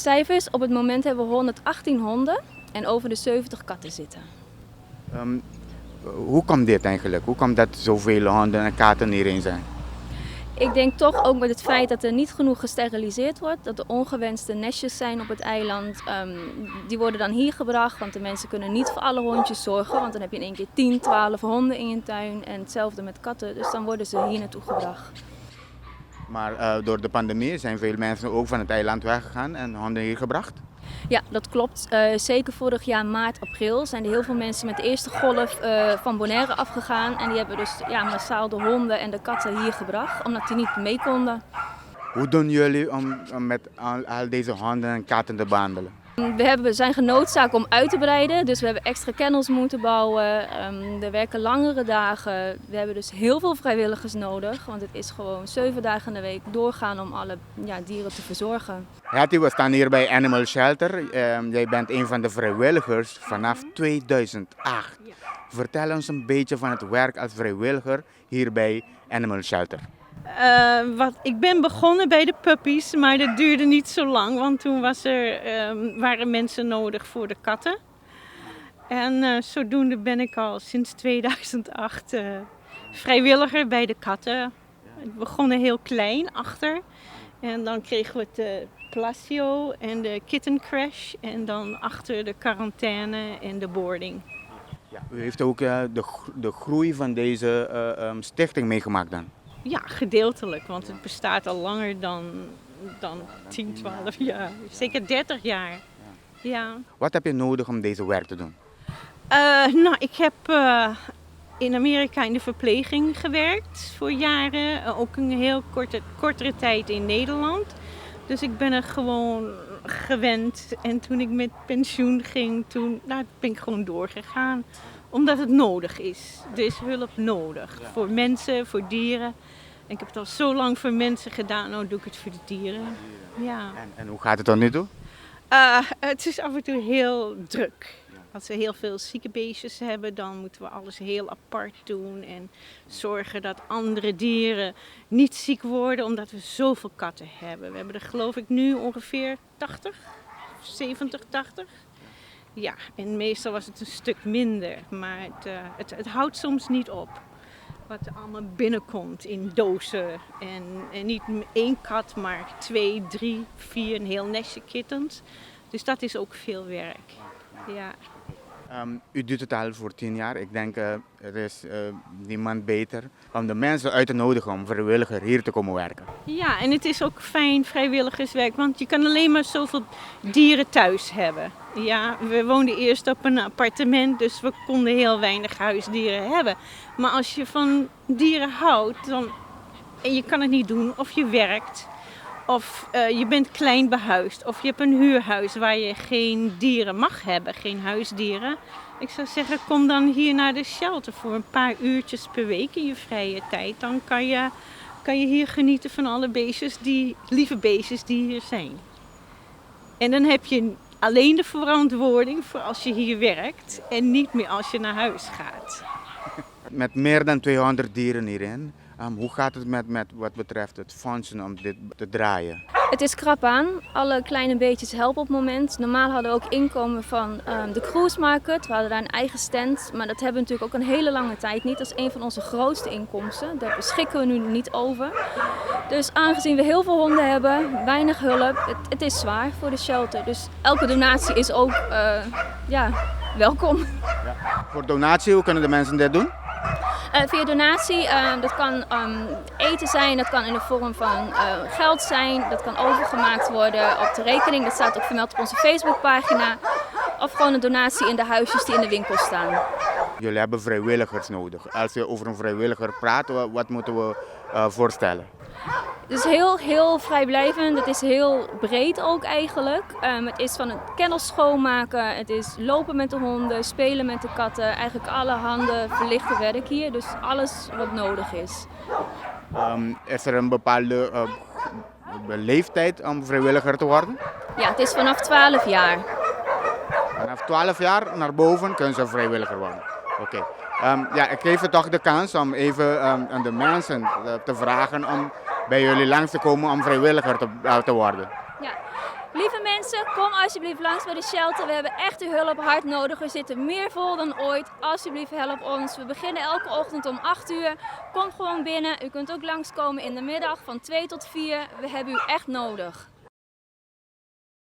Cijfers, op het moment hebben we 118 honden en over de 70 katten zitten. Hoe komt dit eigenlijk? Hoe komt dat zoveel honden en katten hierin zijn? Ik denk toch ook met het feit dat er niet genoeg gesteriliseerd wordt, dat er ongewenste nestjes zijn op het eiland. Die worden dan hier gebracht, want de mensen kunnen niet voor alle hondjes zorgen. Want dan heb je in één keer 10, 12 honden in je tuin en hetzelfde met katten. Dus dan worden ze hier naartoe gebracht. Maar door de pandemie zijn veel mensen ook van het eiland weggegaan en honden hier gebracht. Ja, dat klopt. Zeker vorig jaar maart, april zijn er heel veel mensen met de eerste golf van Bonaire afgegaan. En die hebben dus massaal de honden en de katten hier gebracht, omdat die niet mee konden. Hoe doen jullie om met al deze honden en katten te behandelen? We zijn genoodzaakt om uit te breiden, dus we hebben extra kennels moeten bouwen. We werken langere dagen. We hebben dus heel veel vrijwilligers nodig, want het is gewoon 7 dagen in de week doorgaan om alle dieren te verzorgen. Hattie, we staan hier bij Animal Shelter. Jij bent een van de vrijwilligers vanaf 2008. Vertel ons een beetje van het werk als vrijwilliger hier bij Animal Shelter. Ik ben begonnen bij de puppies, maar dat duurde niet zo lang, want toen waren mensen nodig voor de katten. En zodoende ben ik al sinds 2008 vrijwilliger bij de katten. We begonnen heel klein achter en dan kregen we het Palacio en de Kitten Crash en dan achter de quarantaine en de boarding. Ja, u heeft ook de groei van deze stichting meegemaakt dan? Ja, gedeeltelijk, want het bestaat al langer dan 10, 12 jaar. Zeker 30 jaar. Ja. Wat heb je nodig om deze werk te doen? Ik heb in Amerika in de verpleging gewerkt voor jaren. Ook een heel kortere tijd in Nederland. Dus ik ben er gewoon gewend. En toen ik met pensioen ging, ben ik gewoon doorgegaan. Omdat het nodig is. Er is hulp nodig. Voor mensen, voor dieren. Ik heb het al zo lang voor mensen gedaan, nu doe ik het voor de dieren. Ja. En hoe gaat het tot nu toe? Het is af en toe heel druk. Als we heel veel zieke beestjes hebben, dan moeten we alles heel apart doen. En zorgen dat andere dieren niet ziek worden, omdat we zoveel katten hebben. We hebben er geloof ik nu ongeveer 80, 70, 80. Ja, en meestal was het een stuk minder, maar het houdt soms niet op. Wat er allemaal binnenkomt in dozen. En niet 1 kat, maar 2, 3, 4, een heel nestje kittens. Dus dat is ook veel werk. Ja. U doet het al voor 10 jaar. Ik denk er is niemand beter om de mensen uit te nodigen om vrijwilliger hier te komen werken. Ja, en het is ook fijn vrijwilligerswerk, want je kan alleen maar zoveel dieren thuis hebben. Ja, we woonden eerst op een appartement, dus we konden heel weinig huisdieren hebben. Maar als je van dieren houdt, en je kan het niet doen, of je werkt, of je bent klein behuisd, of je hebt een huurhuis waar je geen dieren mag hebben, geen huisdieren. Ik zou zeggen, kom dan hier naar de shelter voor een paar uurtjes per week in je vrije tijd. Dan kan je hier genieten van alle beestjes, lieve beestjes die hier zijn. En dan heb je alleen de verantwoording voor als je hier werkt en niet meer als je naar huis gaat. Met meer dan 200 dieren hierin, hoe gaat het met wat betreft het fondsen om dit te draaien? Het is krap aan. Alle kleine beetjes helpen op het moment. Normaal hadden we ook inkomen van de cruise market. We hadden daar een eigen stand. Maar dat hebben we natuurlijk ook een hele lange tijd niet. Dat is een van onze grootste inkomsten. Daar beschikken we nu niet over. Dus aangezien we heel veel honden hebben, weinig hulp, het is zwaar voor de shelter. Dus elke donatie is ook welkom. Ja. Voor donatie, hoe kunnen de mensen dit doen? Via donatie, dat kan eten zijn, dat kan in de vorm van geld zijn, dat kan overgemaakt worden op de rekening. Dat staat ook vermeld op onze Facebookpagina. Of gewoon een donatie in de huisjes die in de winkel staan. Jullie hebben vrijwilligers nodig. Als je over een vrijwilliger praat, wat moeten we voorstellen? Het is heel vrijblijvend, het is heel breed ook eigenlijk. Het is van het kennels schoonmaken, het is lopen met de honden, spelen met de katten. Eigenlijk alle handen verlichte werk hier, dus alles wat nodig is. Is er een bepaalde leeftijd om vrijwilliger te worden? Ja, het is vanaf 12 jaar. Vanaf 12 jaar naar boven kunnen ze vrijwilliger worden. Oké. Ik geef je toch de kans om even aan de mensen te vragen om bij jullie langs te komen om vrijwilliger te worden. Ja. Lieve mensen, kom alsjeblieft langs bij de shelter. We hebben echt uw hulp hard nodig. We zitten meer vol dan ooit. Alsjeblieft, help ons. We beginnen elke ochtend om 8 uur. Kom gewoon binnen. U kunt ook langskomen in de middag van 2 tot 4. We hebben u echt nodig.